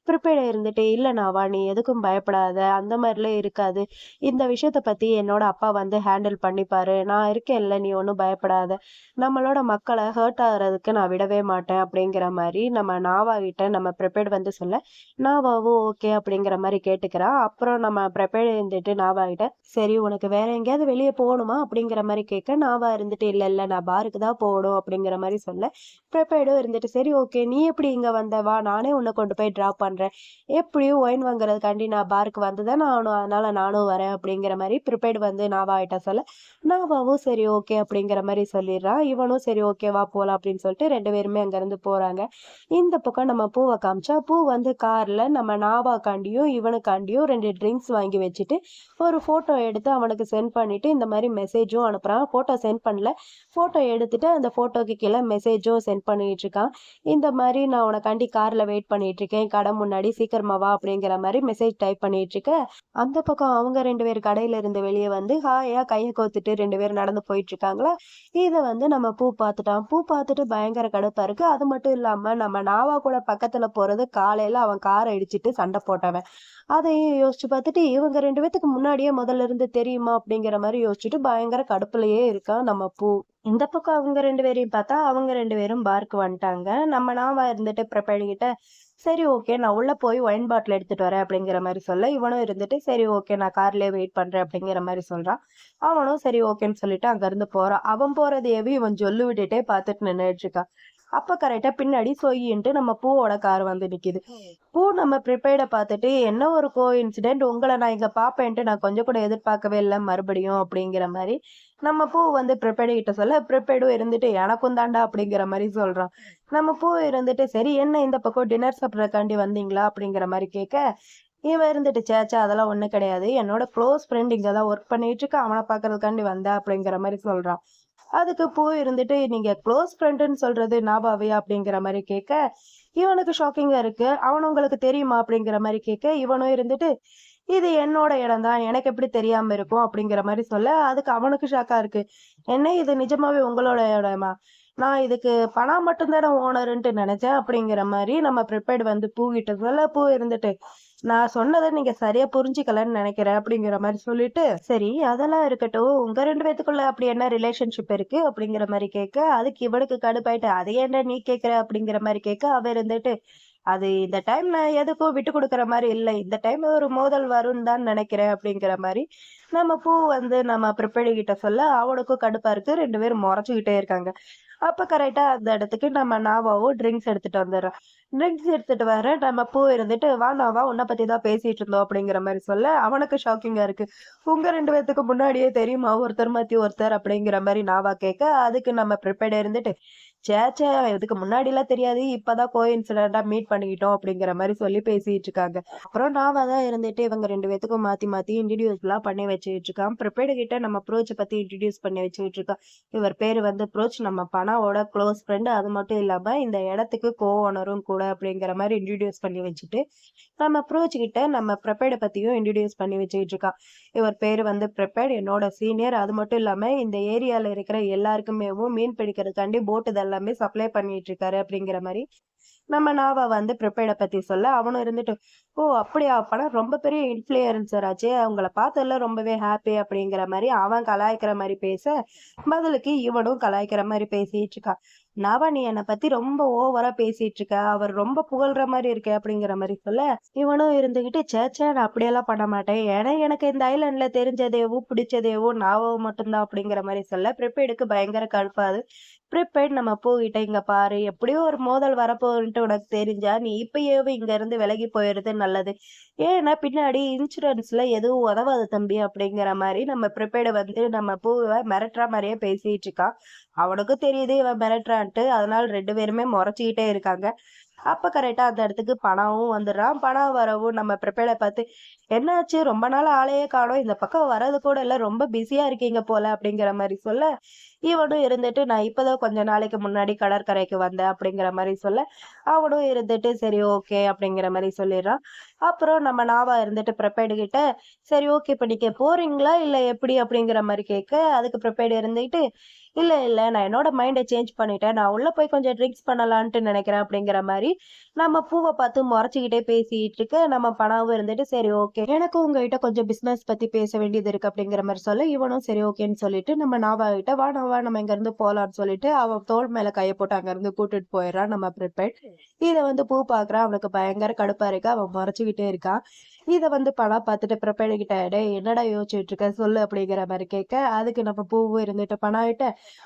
ப்ரிபேர்டு இருந்துட்டு, "இல்ல நாவா, நீ எதுக்கும் பயப்படாத. அந்த மாரிலாம் இருக்காது. இந்த விஷயத்த பத்தி என்னோட அப்பா வந்து ஹேண்டில் பண்ணிப்பாரு. நான் இருக்கேன்ல, நீ ஒண்ணும் பயப்படாத. நம்மளோட மக்கள ஹர்ட் ஆகுறதுக்கு நான் விடவே மாட்டேன்." அப்படிங்கிற மாரி நம்ம நாவா கிட்ட நம்ம ப்ரிபேர்டு வந்து சொல்ல, நாவாவும் ஓகே அப்படிங்கிற மாரி கேட்டுக்கிறா. அப்புறம் நம்ம ப்ரிபேர்டு இருந்துட்டு நாவா கிட்ட, "சரி உனக்கு வேற எங்கேயாவது வெளிய போகணுமா?" அப்படிங்கிற மாரி கேட்க, நாவா இருந்துட்டு, "இல்ல, இல்ல நான் பாருக்கு தான் போகணும்." அப்படிங்கிற மாரி சொல்ல, ப்ரிபேர்டும் இருந்துட்டு, "சரி ஓகே. நீ எப்படி இங்க வந்த? வா நானே உன்ன கொண்டு போய் டிராப் பண்றேன். எப்படியும் ஒயின் வாங்குறதுக்காண்டி நான் பாருக்கு வந்து தானே ஆகணும். அதனால நானும் வரேன்." அப்படிங்கிற மாரி ப்ரிபேர்டு வந்து நாவா கிட்ட சொல்ல, நாவாவும் சரி ஓகே அப்படிங்கிற மாரி சொல்லிடுறான். இவனும் சரி ஓகே வா போலாம் அப்படின்னு சொல்லிட்டு 2 பேருமே அங்கருந்து போறாங்க. இந்த பக்கம் நம்ம பூவ காமிச்சா, பூ வந்து கார்ல நம்ம நாவாக்காண்டியும், இவனுக்காண்டியும் 2 ட்ரிங்க்ஸ் வாங்கி வச்சுட்டு, ஒரு ஃபோட்டோ எடுத்து அவனுக்கு சென்ட் பண்ணிட்டு, இந்த மாரி மெசேஜும் அனுப்புறான். ஃபோட்டோ சென்ட் பண்ணல. ஃபோட்டோ எடுத்துட்டு அந்த ஃபோட்டோக்கு கீழ மெசேஜும் சென்ட் பண்ணிட்டு இருக்கான். இந்த மாரி "நான் உனக்காண்டி கார்ல வெயிட் பண்ணிட்டு இருக்கேன். கடை முன்னாடி சீக்கிரமா வா" அப்படிங்கிற மாரி மெசேஜ் டைப் பண்ணிட்டு இருக்க, அந்த பக்கம் அவங்க 2 பேர் கடையில இருந்து வெளிய வந்து ஹாயா கைய கோத்துட்டு 2 பேரும் நடந்து போயிட்டு இருக்காங்களா. இத வந்து நம்ம பூ பாத்துட்டான். பூ பாத்துட்டு பயங்கர கடுப்பா இருக்கு. அது மட்டும் இல்லாம நம்ம நாவா கூட பக்கத்துல போறது காலையில அவன் கார இடிச்சிட்டு சண்டை போட்டவன். அதையும் யோசிச்சு பாத்துட்டு இவங்க 2 பேத்துக்கு முன்னாடியே முதல்ல இருந்து தெரியுமா அப்படிங்கிற மாரி யோசிச்சுட்டு பயங்கர கடுப்புலயே இருக்கான் நம்ம பூ. இந்த பக்கம் அவங்க 2 பேரையும் பார்த்தா, அவங்க 2 பேரும் பாருக்கு வந்துட்டாங்க. நம்ம நாவா இருந்துட்டு ப்ரிபேர்டு கிட்ட, "சரி ஓகே. நான் உள்ள போய் ஒயின் பாட்டில் எடுத்துட்டு வரேன்." அப்படிங்கிற மாரி சொல்ல, இவனும் இருந்துட்டு, "சரி ஓகே. நான் கார்லயே வெயிட் பண்றேன்." அப்படிங்கிற மாரி சொல்றான். அவனும் சரி ஓகேன்னு சொல்லிட்டு அங்கருந்து போறான். அவன் போறதையவே இவன் ஜொல்லு விட்டுட்டே பார்த்துட்டு நின்னுட்டு இருக்கான். அப்ப கரெக்ட்டா பின்னாடி சொய்யின்ட்டு நம்ம பூவோட கார் வந்து நிக்குது. பூ நம்ம ப்ரிபேர்ட பார்த்துட்டு, "என்ன ஒரு கோஇன்சிடென்ட். உங்கள நான் இங்க பார்ப்பேன்ட்டு நான் கொஞ்சம் கூட எதிர்பார்க்கவே இல்ல மறுபடியும்." அப்படிங்கிற மாரி நம்ம பூ வந்து ப்ரிபேர்டு கிட்ட சொல்ல, ப்ரிபேர்டும் இருந்துட்டு, "எனக்கும் தான்டா." அப்படிங்கிற மாரி சொல்றான். நம்ம பூ இருந்துட்டு, "சரி என்ன இந்த பக்கம் டின்னர் சாப்பிடுறதுக்காண்டி வந்தீங்களா?" அப்படிங்கிற மாரி கேட்க, இவன் இருந்துட்டு, "ச்சே ச்சே அதெல்லாம் ஒண்ணும் கிடையாது. என்னோட குளோஸ் ஃப்ரெண்ட் இங்க தான் ஒர்க் பண்ணிட்டு இருக்கான். அவன பார்க்கறதுக்காண்டி வந்தேன்." அப்படிங்கிற மாரி சொல்றான். அதுக்கு பூ இருந்துட்டு, "நீங்க குளோஸ் ஃப்ரெண்டுன்னு சொல்றது நாபாவையா?" அப்படிங்கிற மாரி கேட்க, இவனுக்கு ஷாக்கிங்கா இருக்கு. "அவன உங்களுக்கு தெரியுமா?" அப்படிங்கிற மாரி கேட்க, இவனும் இருந்துட்டு, "இது என்னோட இடம் தான். எனக்கு எப்படி தெரியாம இருக்கும்?" அப்படிங்கிற மாரி சொல்ல, அதுக்கு அவனுக்கு ஷாக்கா இருக்கு. "என்ன இது நிஜமாவே உங்களோட இடமா? நான் இதுக்கு பணம் மட்டும் தானே ஓனருன்ட்டு நெனச்சேன்." அப்படிங்கிற மாரி நம்ம ப்ரிபேர்டு வந்து பூகிட்ட சொல்ல, பூ இருந்துட்டு, "நான் சொன்னத நீங்க சரியா புரிஞ்சுக்கலன்னு நெனைக்கிறேன்." அப்படிங்கிற மாரி சொல்லிட்டு, "சரி அதெல்லாம் இருக்கட்டும். உங்க 2 பேத்துக்குள்ள அப்படி என்ன ரிலேஷன்ஷிப் இருக்கு?" அப்படிங்கிற மாரி கேட்க, அதுக்கு இவனுக்கு கடுப்பாயிட்டு, "அத ஏன்டா நீ கேட்கிற?" அப்படிங்கிற மாரி கேட்க, அவ இருந்துட்டு, "அது இந்த டைம் நான் எதுக்கும் விட்டு குடுக்குற மாரி இல்ல. இந்த டைம் ஒரு மோதல் வரும்னு தான் நெனைக்கிறேன்." அப்படிங்கிற மாரி நம்ம பூ வந்து நம்ம ப்ரிபேர்டு கிட்ட சொல்ல, அவனுக்கும் கடுப்பா இருக்கு. 2 பேரும் மொறச்சுக்கிட்டே இருக்காங்க. அப்ப கரெக்ட்டா அந்த இடத்துக்கு நம்ம நாவாவும் ட்ரிங்க்ஸ் எடுத்துட்டு வந்துர்றான். ட்ரிங்க்ஸ் எடுத்துட்டு வர நம்ம பூ இருந்துட்டு, "வா நாவா உன்ன பத்தி தான் பேசிட்டு இருந்தோம்." அப்படிங்கிற மாரி சொல்ல, அவனுக்கு ஷாக்கிங்கா இருக்கு. "உங்க 2 பேத்துக்கு முன்னாடியே தெரியுமா ஒருத்தர் மாத்தி ஒருத்தர்?" அப்படிங்கிற மாரி நாவா கேட்க, அதுக்கு நம்ம ப்ரிபேர்டு இருந்துட்டு, "ச்சே ச்சே இதுக்கு முன்னாடிலாம் தெரியாது. இப்பதான் கோஇன்சிடென்ட்டா மீட் பண்ணிக்கிட்டோம்." அப்படிங்கிற மாரி சொல்லி பேசிட்டு இருக்காங்க. அப்புறம் நாவா தான் இருந்துட்டு இவங்க 2 பேத்துக்கும் மாத்தி மாத்தி இன்ட்ரோடியூஸ்லாம் பண்ணி வச்சுக்கிட்டு இருக்கான். ப்ரிபேர்டு கிட்ட நம்ம ப்ரோச்ச பத்தி இன்ட்ரோடியூஸ் பண்ணி வச்சுக்கிட்டு இருக்கான். இவர் பேரு வந்து ப்ரோச். நம்ம பனாவோட க்ளோஸ் ஃப்ரெண்ட். அது மட்டும் இல்லாம இந்த இடத்துக்கு ஓனரும் கூட அப்படிங்கிற மாரி இன்ட்ரோடியூஸ் பண்ணி வச்சுட்டு, நம்ம ப்ரோச் கிட்ட நம்ம ப்ரிபேர்ட பத்தியும் இன்ட்ரோடியூஸ் பண்ணி வச்சுக்கிட்டு இருக்கான். இவர் பேரு வந்து ப்ரிபேர்ட். என்னோட சீனியர். அது மட்டும் இல்லாம இந்த ஏரியால இருக்கிற எல்லாருக்குமேவும் மீன் பிடிக்கிறதுக்காண்டி போட் இதெல்லாமே சப்ளை பண்ணிட்டு இருக்காரு அப்படிங்கிற மாரி நம்ம நாவா வந்து ப்ரிபேர்ட பத்தி சொல்ல, அவனும் இருந்துட்டு, "ஓ! அப்படியா? அப்பன்னா ரொம்ப பெரிய இன்ஃப்ளூயன்சர் ஆச்சே! உங்கள பார்த்ததுல ரொம்பவே ஹாப்பி." அப்படிங்கிற மாரி அவன் கலாய்க்கிற மாரி பேச, பதிலுக்கு இவனும் கலாய்க்கிற மாரி பேசிட்டு இருக்கான். "நாவா நீ என்னை பத்தி ரொம்ப ஓவரா பேசிட்டு இருக்க. அவர் ரொம்ப புகழ்ற மாதிரி இருக்கே" அப்படிங்கிற மாதிரி சொல்ல, இவனும் இருந்துகிட்டு, "ச்சே ச்சே நான் அப்படியெல்லாம் பண்ண மாட்டேன். ஏன்னா எனக்கு இந்த ஐலாண்ட்ல தெரிஞ்சதேவோ பிடிச்சதேவோ நாவோ மட்டும்தான்" அப்படிங்கிற மாதிரி சொல்ல, ப்ரிப்பேடுக்கு பயங்கர கடுப்பாகுது. ப்ரிப்பேர்ட் நம்ம போகிட்ட, "இங்க பாரு, எப்படியும் ஒரு மோதல் வரப்போகுதுன்ட்டு உனக்கு தெரிஞ்சா நீ இப்பயாவது இங்க இருந்து விலகி போயிறது நல்லது. ஏன்னா பின்னாடி இன்சூரன்ஸ்ல எதுவும் உதவாது தம்பி" அப்படிங்கிற மாதிரி நம்ம ப்ரிப்பேர்ட வந்து நம்ம பூவ மிரட்டுற மாதிரியே பேசிட்டு இருக்கான். அவனுக்கும் தெரியுது இவன் மிரட்டுறான்ட்டு. அதனால 2 பேருமே முறைச்சுக்கிட்டே இருக்காங்க. அப்ப கரெக்ட்டா அந்த இடத்துக்கு பணமும் வந்துடுறான். பணம் வரவும் நம்ம ப்ரிப்பேர்ட பார்த்து, "என்னாச்சு? ரொம்ப நாளா ஆளையே காணோம். இந்த பக்கம் வர்றது கூட இல்ல. ரொம்ப பிஸியா இருக்கீங்க போல" அப்படிங்கிற மாரி சொல்ல, இவனும் இருந்துட்டு, "நான் இப்பதான் கொஞ்ச நாளைக்கு முன்னாடி கடற்கரைக்கு வந்தேன்" அப்படிங்கிற மாரி சொல்ல, அவனும் இருந்துட்டு, "சரி ஓகே" அப்படிங்கிற மாரி சொல்லிடுறான். அப்புறம் நம்ம நாவா இருந்துட்டு ப்ரிப்பேர்டு கிட்ட, "சரி ஓகே. இப்ப நீங்க போறீங்களா? இல்ல எப்படி?" அப்படிங்கிற மாரி கேட்க, அதுக்கு ப்ரிப்பேர்டு இருந்துகிட்டு, "இல்ல, இல்ல. நான் என்னோட மைண்ட சேஞ்ச் பண்ணிட்டேன். நான் உள்ள போய் கொஞ்சம் ட்ரிங்க்ஸ் பண்ணலான்ட்டு நெனைக்கிறேன்" அப்படிங்கிற மாரி நம்ம பூவ பார்த்து மொறச்சுக்கிட்டே பேசிட்டு இருக்க, நம்ம பனாவும் இருந்துட்டு, "சரி ஓகே. எனக்கும் உங்ககிட்ட கொஞ்சம் பிசினஸ் பத்தி பேச வேண்டியது இருக்கு" அப்படிங்கிற மாரி சொல்ல, இவனும் சரி ஓகேன்னு சொல்லிட்டு, நம்ம நாபா கிட்ட, "வா நாவா நம்ம இங்கருந்து போலாம்ன்னு" சொல்லிட்டு, அவன் தோள் மேல கைய போட்டு அங்கருந்து கூட்டிட்டு போயிடுறான் நம்ம ப்ரிப்பேர்ட். இத வந்து பூ பார்க்குறான். அவனுக்கு பயங்கர கடுப்பா இருக்கு. அவன் மொறச்சுக்கிட்டே இருக்கான். இத வந்து பனா பார்த்துட்டு ப்ரிப்பேர்டு கிட்ட, "டேய் என்னடா யோசிச்சுட்டு இருக்க? சொல்லு" அப்படிங்கிற மாரி கேட்க, அதுக்கு நம்ம பூவும் இருந்துட்டு பனா கிட்ட,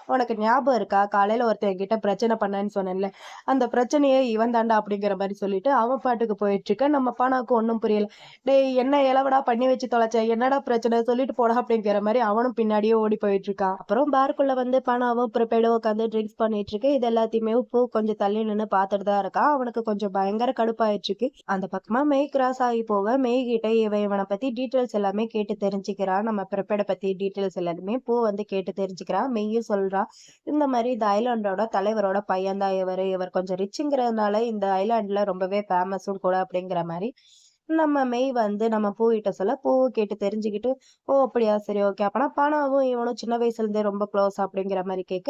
"உனக்கு ஞாபகம் இருக்கா? காலையில ஒருத்தன் என்கிட்ட பிரச்சனை பண்ணேன்னு சொன்னேன்ல, அந்த பிரச்சனையே இவன் தான்டா" அப்படிங்கிற மாரி சொல்லிட்டு, அவன் பாட்டுக்கு போயிட்டுருக்க. நம்ம பானாவுக்கு ஒண்ணும் புரியல. "டேய் என்ன எலவடா பண்ணி வச்சு தொலைச்ச? என்னடா பிரச்சனை? சொல்லிட்டு போடா" அப்படிங்கிற மாரி அவனும் பின்னாடியே ஓடி போயிட்டுருக்கான். அப்புறம் பார்க்குள்ள வந்து பானாவும் ப்ரிப்பேர்டும் உட்காந்து ட்ரிங்க்ஸ் பண்ணிட்டு இருக்கு. இது எல்லாத்தையுமே பூ கொஞ்சம் தள்ளி நின்னு பார்த்துட்டு தான் இருக்கான். அவனுக்கு கொஞ்சம் பயங்கர கடுப்பாயிடுச்சு. அந்த பக்கமா மெய் கிராஸ் ஆகி போக, மெய் கிட்ட இவன பத்தி டீட்டெயில்ஸ் எல்லாமே கேட்டு தெரிஞ்சுக்கிறான். நம்ம ப்ரிப்பேர்ட பத்தி டீட்டெயில்ஸ் எல்லாமே பூ வந்து கேட்டு தெரிஞ்சுக்கிறான். மெய்யும் சொல்றா. இந்த மாரி இந்த ஐலாண்டோட தலைவரோட பையன் தான் இவரு. இவர் கொஞ்சம் ரிச்சுங்கிறதுனால இந்த ஐலாண்ட்ல ரொம்பவே ஃபேமஸும் கூட அப்படிங்கிற மாரி நம்ம மெய் வந்து நம்ம பூவிட்ட சொல்ல, பூவும் கேட்டு தெரிஞ்சுக்கிட்டு, "ஓ! அப்படியா? சரி ஓகே." அப்பனா பானாவும் இவனும் சின்ன வயசுல இருந்தே ரொம்ப க்ளோஸ் அப்படிங்கிற மாரி கேட்க,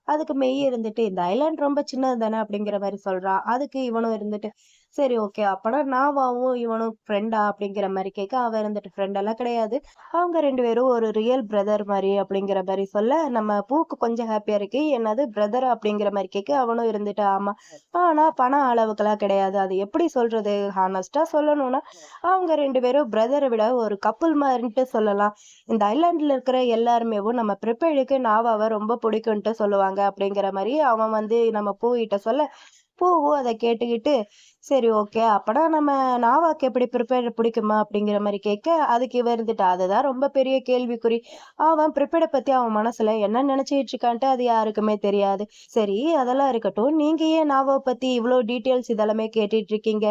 அதுக்கு மெய் இருந்துட்டு, "இந்த ஐலாண்ட் ரொம்ப சின்னது தானே" அப்படிங்கிற மாரி சொல்றான். அதுக்கு இவனும் இருந்துட்டு, "சரி ஓகே. அப்பனா நாவாவும் இவனும் ஃப்ரெண்டா?" அப்படிங்கிற மாரி கேட்க, அவன் இருந்துட்டு, "ஃப்ரெண்ட் எல்லாம் கிடையாது. அவங்க 2 பேரும் ஒரு ரியல் பிரதர் மாரி" அப்படிங்கிற மாரி சொல்ல, நம்ம பூக்கு கொஞ்சம் ஹேப்பியா இருக்கு. "என்னது பிரதரா?" அப்படிங்கிற மாரி கேட்க, அவனும் இருந்துட்டு, "ஆமா. ஆனா பண அளவுக்கெல்லாம் கிடையாது. அது எப்படி சொல்றது? ஹானஸ்ட்டா சொல்லணும்னா, அவங்க 2 பேரும் பிரதர விட ஒரு கப்புள் மாரின்ட்டு சொல்லலாம். இந்த ஐலாண்ட்ல இருக்கிற எல்லாருமேவும் நம்ம ப்ரிப்பேர்டுக்கு நாவாவ ரொம்ப பிடிக்கும்ன்ட்டு சொல்லுவாங்க" அப்படிங்கிற மாரி அவன் வந்து நம்ம பூவிட்ட சொல்ல, பூவும் அத கேட்டுக்கிட்டு, "சரி ஓகே. அப்பனா நம்ம நாவாக்கு எப்படி ப்ரிப்பேர் பிடிக்குமா?" அப்படிங்கிற மாரி கேட்க, அதுக்கு இவ இருந்துட்டு, "அதுதான் ரொம்ப பெரிய கேள்விக்குறி. அவன் ப்ரிப்பேர்ட பத்தி அவன் மனசுல என்ன நெனச்சுக்கிட்டு இருக்கான்ட்டு அது யாருக்குமே தெரியாது. சரி அதெல்லாம் இருக்கட்டும். நீங்க ஏன் நாவாவ பத்தி இவ்ளோ டீட்டெயில்ஸ் இதெல்லாமே கேட்டுட்டு இருக்கீங்க?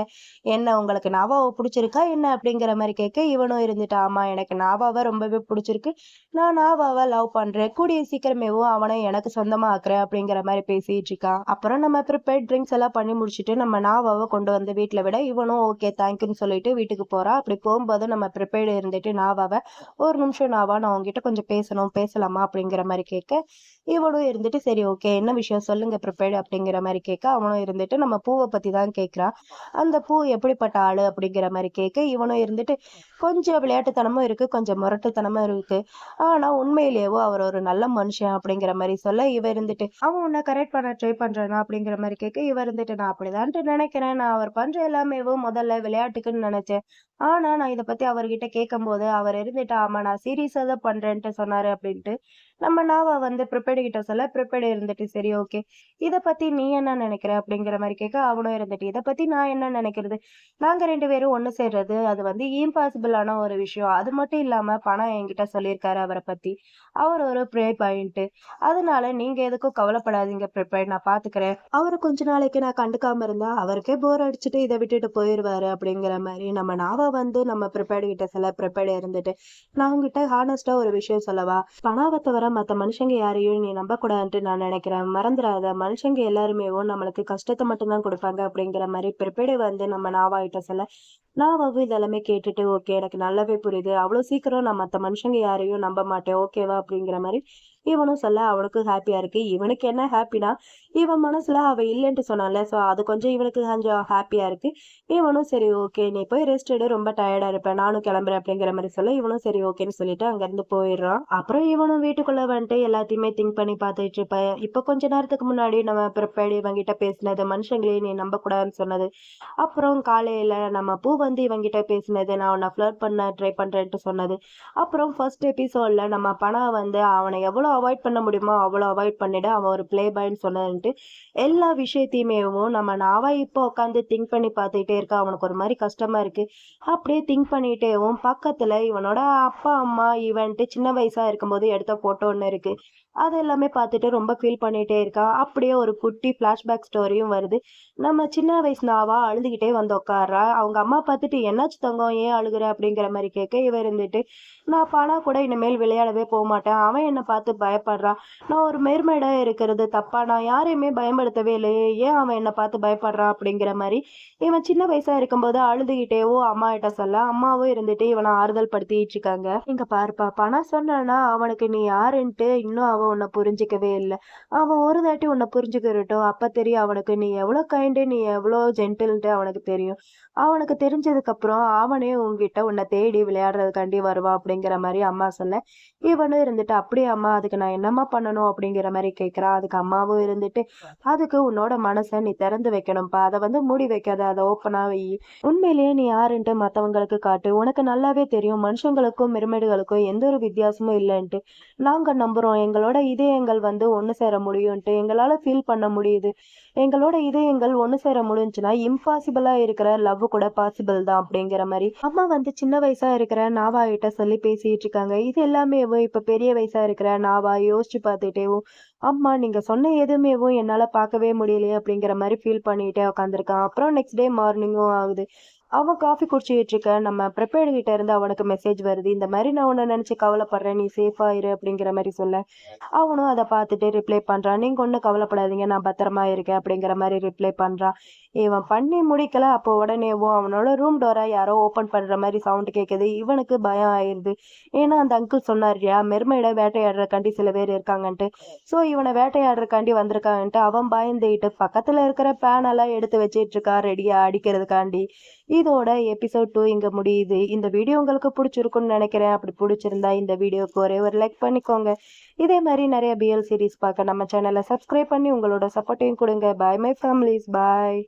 என்ன உங்களுக்கு நாவாவ புடிச்சிருக்கா என்ன?" அப்படிங்கிற மாரி கேட்க, இவனும் இருந்துட்டு, "ஆமா எனக்கு நாவாவ ரொம்பவே புடிச்சிருக்கு. நான் நாவாவ லவ் பண்றேன். கூடிய சீக்கிரமேவும் அவன எனக்கு சொந்தமா ஆக்குறேன்" அப்படிங்கிற மாரி பேசிட்டு இருக்கான். அப்புறம் நம்ம ப்ரிப்பேர்ட் ட்ரிங்க்ஸ் எல்லாம் பண்ணி முடிச்சுட்டு, நம்ம நாவாவ கொண்டு வந்து வீட்ல விட, இவனும் ஓகே தேங்க்யூன்னு சொல்லிட்டு வீட்டுக்கு போறான். அப்படி போம்போது நம்ம ப்ரிப்பேர்டு இருந்துட்டு நாவாவ, "ஒரு நிமிஷம் நாவா, நான் உன்கிட்ட கொஞ்சம் பேசணும். பேசலாமா?" அப்படிங்கிற மாரி கேட்க, இவனும் இருந்துட்டு, "சரி ஓகே. என்ன விஷயம் சொல்லுங்க ப்ரிப்பேர்டு" அப்படிங்கிற மாரி கேட்க, அவனும் இருந்துட்டு நம்ம பூவ பத்தி தான் கேட்கிறான். அந்த பூ எப்படிப்பட்ட ஆளு அப்படிங்கிற மாரி கேட்க, இவனும் இருந்துட்டு, "கொஞ்சம் விளையாட்டுத்தனமும் இருக்கு, கொஞ்சம் முரட்டுத்தனமும் இருக்கு. ஆனா உண்மையிலேயோ அவர் ஒரு நல்ல மனுஷன்" அப்படிங்கிற மாரி சொல்ல, இவ இருந்துட்டு, "அவன் உன்ன கரெக்ட் பண்ண ட்ரை பண்றானா?" அப்படிங்கிற மாரி கேட்க, இவ இருந்துட்டு, "நான் அப்படிதான்ட்டு நெனைக்கிறேன். நான் அவர் பண்ற எல்லாமேவும் முதல்ல விளையாட்டுக்குன்னு நெனச்சேன். ஆனா நான் இத பத்தி அவர்கிட்ட கேட்கும்போது, அவர் இருந்துட்டு, ஆமா நான் சீரியஸா தான் பண்றேன்ட்டு சொன்னாரு" அப்படின்ட்டு. நம்ம நாவ வந்து ப்ரிப்பேர்டு கிட்ட சொல்ல, ப்ரிப்பேர்டு இருந்துட்டு, "சரி ஓகே. இத பத்தி நீ என்ன நெனைக்கிற?" அப்படிங்கிற மாரி கேட்க, அவனும் இருந்துட்டு, "இத பத்தி நான் என்ன நெனைக்கிறது? நாங்க 2 பேரும் ஒண்ணு சேர்றது, அது வந்து இம்பாசிபிளான ஒரு விஷயம். அது மட்டும் இல்லாம பணம் என்கிட்ட சொல்லியிருக்காரு அவர பத்தி. அவர் ஒரு ப்ளே பாயிண்ட்டு. அதனால நீங்க எதுக்கும் கவலைப்படாதீங்க ப்ரிப்பேர்ட். நான் பாத்துக்கிறேன். அவர கொஞ்ச நாளைக்கு நான் கண்டுக்காம இருந்தா, அவருக்கே போர் அடிச்சுட்டு இத விட்டுட்டு போயிருவாரு" அப்படிங்கிற மாரி நம்ம நாவ வந்து நம்ம ப்ரிப்பேர்டு கிட்ட சொல்ல, ப்ரிப்பேர்டு இருந்துட்டு, "நான் உன்கிட்ட ஹானஸ்ட்டா ஒரு விஷயம் சொல்லவா? பணாவ தவிர மத்த மனுஷங்க யாரையும் நீ நம்பக்கூடாதுன்ட்டு நான் நெனைக்கிறேன். மறந்துறாத. மனுஷங்க எல்லாருமேவும் நம்மளுக்கு கஷ்டத்த மட்டும் தான் குடுப்பாங்க" அப்படிங்கிற மாரி ப்ரிப்பேர்டு வந்து நம்ம நாவா கிட்ட சொல்ல, நான் இதெல்லாமே கேட்டுட்டு, ஓகே எனக்கு நல்லாவே புரியுது. அவ்ளோ சீக்கிரம் நான் மத்த மனுஷங்க யாரையும் நம்ப மாட்டேன். ஓகேவா? அப்படிங்கிற மாரி இவனும் சொல்ல அவனுக்கும் ஹேப்பியா இருக்கு. இவனுக்கு என்ன ஹேப்பினா, இவன் மனசுல அவ இல்லன்ட்டு சொன்னான்ல. ஸோ அது கொஞ்சம் இவனுக்கு கொஞ்சம் ஹேப்பியா இருக்கு. இவனும் சரி ஓகே நீ போய் ரெஸ்ட் எடு. ரொம்ப டயர்டா இருப்ப. நானும் கிளம்புறேன் அப்படிங்கிற மாரி சொல்ல, இவனும் சரி ஓகேன்னு சொல்லிட்டு அங்கருந்து போயிடுறான். அப்புறம் இவனும் வீட்டுக்குள்ள வந்துட்டு எல்லாத்தையுமே திங்க் பண்ணி பார்த்துட்டு இருப்பேன். இப்ப கொஞ்ச நேரத்துக்கு முன்னாடி நம்ம பிரிப்பேர்ட் இவன்கிட்ட பேசினது, மனுஷங்களே நீ நம்பக்கூடாதுன்னு சொன்னது. அப்புறம் காலையில நம்ம பூ வந்து இவன்கிட்ட பேசினது, நான் உன்ன ஃப்ளர்ட் பண்ண ட்ரை பண்றேன்ட்டு சொன்னது. அப்புறம் ஃபர்ஸ்ட் எபிசோட்ல நம்ம பனா வந்து அவன எவ்வளோ அவாய்ட் பண்ண முடியுமோ, அவ்வளோ அவாய்ட் பண்ணிடு. அவன் ஒரு ப்ளே பாய்ன்னு சொன்னதுன்ட்டு, எல்லா விஷயத்தையுமேவும் நம்ம நாவா இப்போ உட்காந்து திங்க் பண்ணி பார்த்துக்கிட்டே இருக்கா. அவனுக்கு ஒரு மாரி கஷ்டமா இருக்கு. அப்படியே திங்க் பண்ணிட்டேவும் பக்கத்துல இவனோட அப்பா, அம்மா இவன்ட்டு சின்ன வயசா இருக்கும்போது எடுத்த ஃபோட்டோ ஒண்ணு இருக்கு. அது எல்லாமே பார்த்துட்டு ரொம்ப ஃபீல் பண்ணிட்டே இருக்கான். அப்படியே ஒரு குட்டி ஃப்ளாஷ்பேக் ஸ்டோரியும் வருது. நம்ம சின்ன வயசு நாவா அழுதுகிட்டே வந்து உட்கார்றா. அவங்க அம்மா பார்த்துட்டு, "என்னாச்சு தங்கம்? ஏன் அழுகுற?" அப்படிங்கிற மாரி கேட்க, இவ இருந்துட்டு, "நான் அப்ப கூட இனிமேல் விளையாடவே போமாட்டேன். அவன் என்ன பார்த்து பயப்படுறான். நான் ஒரு மெர்மெய்டா இருக்கிறது தப்பா? நான் யாரையுமே பயன்படுத்தவே இல்லையே. ஏன் அவன் என்ன பார்த்து பயப்படுறான்?" அப்படிங்கிற மாரி இவன் சின்ன வயசா இருக்கும்போது அழுதுகிட்டேவும் அம்மாகிட்ட சொல்ல, அம்மாவும் இருந்துட்டு இவன ஆறுதல் படுத்திட்டு இருக்காங்க. "இங்க பாருப்பா, பணம் சொன்னான்னா அவனுக்கு நீ யாருன்ட்டு இன்னும் அவன் உன்ன புரிஞ்சுக்கவே இல்ல. அவன் ஒரு தாட்டி உன்ன புரிஞ்சுக்கிறட்டும். அப்ப தெரியும் அவனுக்கு நீ எவ்வளோ கைண்டு, நீ எவ்வளோ ஜென்டில்ன்ட்டு அவனுக்கு தெரியும். அவனுக்கு தெரிஞ்சதுக்கப்புறம் அவனே உன்கிட்ட உன்ன தேடி விளையாடுறதுக்காண்டி வருவான்." அப்படிங்கிற மாரி அம்மா சொல்ல, இவனும் இருந்துட்டு, "அப்படியா அம்மா? அதுக்கு நான் என்னம்மா பண்ணணும்?" அப்படிங்கிற மாரி கேட்கிறான். அதுக்கு அம்மாவும் இருந்துட்டு, "அதுக்கு உன்னோட மனச நீ திறந்து வைக்கணும்ப்பா. அத வந்து மூடி வைக்காத. அத ஓப்பனா வையி. உண்மையிலேயே நீ யாருன்ட்டு மத்தவங்களுக்கு காட்டு. உனக்கு நல்லாவே தெரியும் மனுஷங்களுக்கும் மிருமிடுகளுக்கும் எந்த ஒரு வித்தியாசமும் இல்லன்ட்டு. நாங்க நம்புறோம். எங்களோட இதயங்கள் வந்து ஒண்ணு சேர முடியும்ன்ட்டு. எங்களால ஃபீல் பண்ண முடியுது. எங்களோட இதயங்கள் ஒண்ணு சேர முடிஞ்சுச்சுன்னா, இம்பாசிபிளா இருக்கிற லவ் கூட பாசிபிள் தான்." அப்படிங்கிற மாரி அம்மா வந்து சின்ன வயசா இருக்கிற நாவா கிட்ட சொல்லி பேசிட்டு இருக்காங்க. இது எல்லாமேவும் இப்ப பெரிய வயசா இருக்கிற நாவா யோசிச்சு பார்த்துட்டேவும், "அம்மா நீங்க சொன்ன எதுவுமேவும் என்னால பார்க்கவே முடியலையே." அப்படிங்கிற மாரி ஃபீல் பண்ணிட்டே உட்காந்துருக்கான். அப்புறம் நெக்ஸ்ட் டே மார்னிங்கும் ஆகுது. அவன் காஃபி குடிச்சிட்டு இருக்க நம்ம ப்ரிப்பேர்டு கிட்ட இருந்து அவனுக்கு மெசேஜ் வருது. இந்த மாரி நான் உன்ன நினைச்சு கவலைப்படுறேன். நீ சேஃபா இரு அப்படிங்கிற மாரி சொல்ல, அவனும் அத பார்த்துட்டு ரிப்ளை பண்றான். "நீங்க ஒண்ணும் கவலைப்படாதீங்க. நான் பத்திரமா இருக்கேன்." அப்படிங்கிற மாரி ரிப்ளை பண்றான். இவன் பண்ணி முடிக்கல. அப்போ உடனேவும் அவனோட ரூம் டோர யாரோ ஓப்பன் பண்ற மாரி சவுண்ட் கேட்குது. இவனுக்கு பயம் ஆயிருது. ஏன்னா அந்த அங்கிள் சொன்னாரு இல்லையா, மெர்மெய்ட வேட்டையாடுறதுக்காண்டி சில பேர் இருக்காங்கன்ட்டு. ஸோ இவன வேட்டையாடுறதுக்காண்டி வந்திருக்காங்கன்ட்டு அவன் பயந்துகிட்டு பக்கத்துல இருக்கிற பேன் எல்லாம் எடுத்து வச்சிட்டு இருக்கான் ரெடியா அடிக்கிறதுக்காண்டி. இதோட எபிசோட் 2 இங்க முடியுது. இந்த வீடியோ உங்களுக்கு புடிச்சிருக்கும்னு நினைக்கிறேன். அப்படி புடிச்சிருந்தா இந்த வீடியோக்கு ஒரே ஒரு லைக் பண்ணிக்கோங்க. இதே மாரி நிறைய பிஎல் சீரிஸ் பார்க்க நம்ம சேனலை சப்ஸ்கிரைப் பண்ணி உங்களோட சப்போர்ட்டையும் கொடுங்க. Bye my families. பாய்.